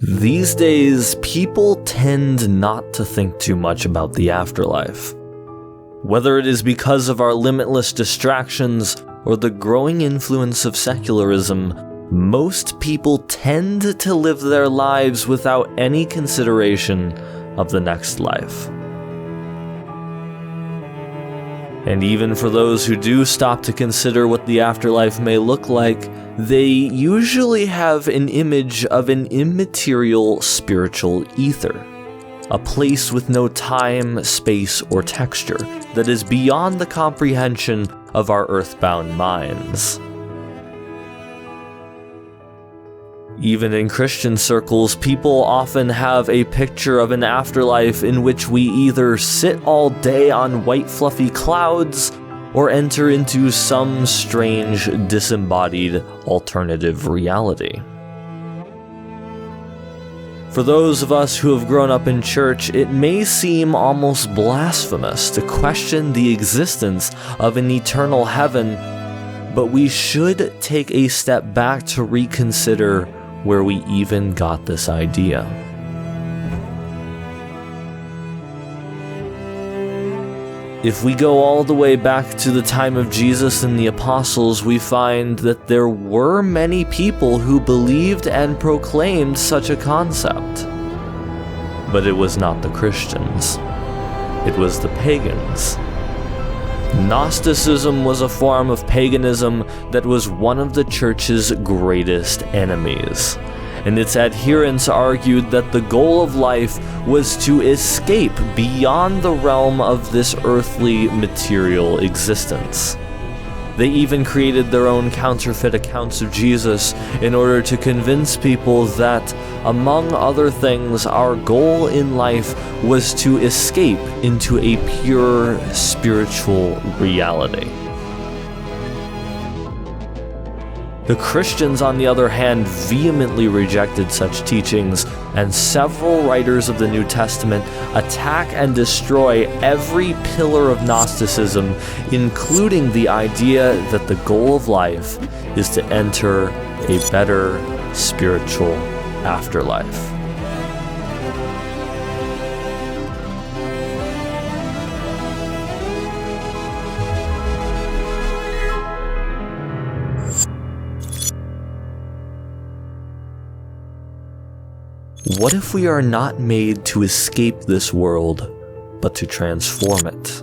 These days, people tend not to think too much about the afterlife. Whether it is because of our limitless distractions or the growing influence of secularism, most people tend to live their lives without any consideration of the next life. And even for those who do stop to consider what the afterlife may look like, they usually have an image of an immaterial spiritual ether, a place with no time, space, or texture that is beyond the comprehension of our earthbound minds. Even in Christian circles, people often have a picture of an afterlife in which we either sit all day on white fluffy clouds or enter into some strange disembodied alternative reality. For those of us who have grown up in church, it may seem almost blasphemous to question the existence of an eternal heaven, but we should take a step back to reconsider where we even got this idea. If we go all the way back to the time of Jesus and the apostles, we find that there were many people who believed and proclaimed such a concept. But it was not the Christians. It was the pagans. Gnosticism was a form of paganism that was one of the church's greatest enemies, and its adherents argued that the goal of life was to escape beyond the realm of this earthly material existence. They even created their own counterfeit accounts of Jesus in order to convince people that, among other things, our goal in life was to escape into a pure spiritual reality. The Christians, on the other hand, vehemently rejected such teachings, and several writers of the New Testament attack and destroy every pillar of Gnosticism, including the idea that the goal of life is to enter a better spiritual afterlife. What if we are not made to escape this world, but to transform it?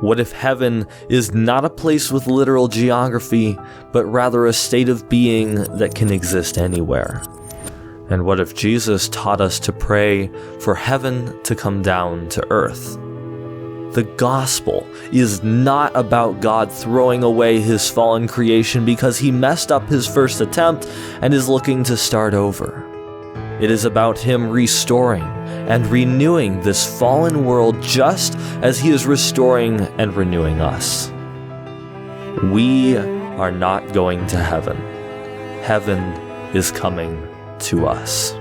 What if heaven is not a place with literal geography, but rather a state of being that can exist anywhere? And what if Jesus taught us to pray for heaven to come down to earth? The gospel is not about God throwing away his fallen creation because he messed up his first attempt and is looking to start over. It is about him restoring and renewing this fallen world just as he is restoring and renewing us. We are not going to heaven. Heaven is coming to us.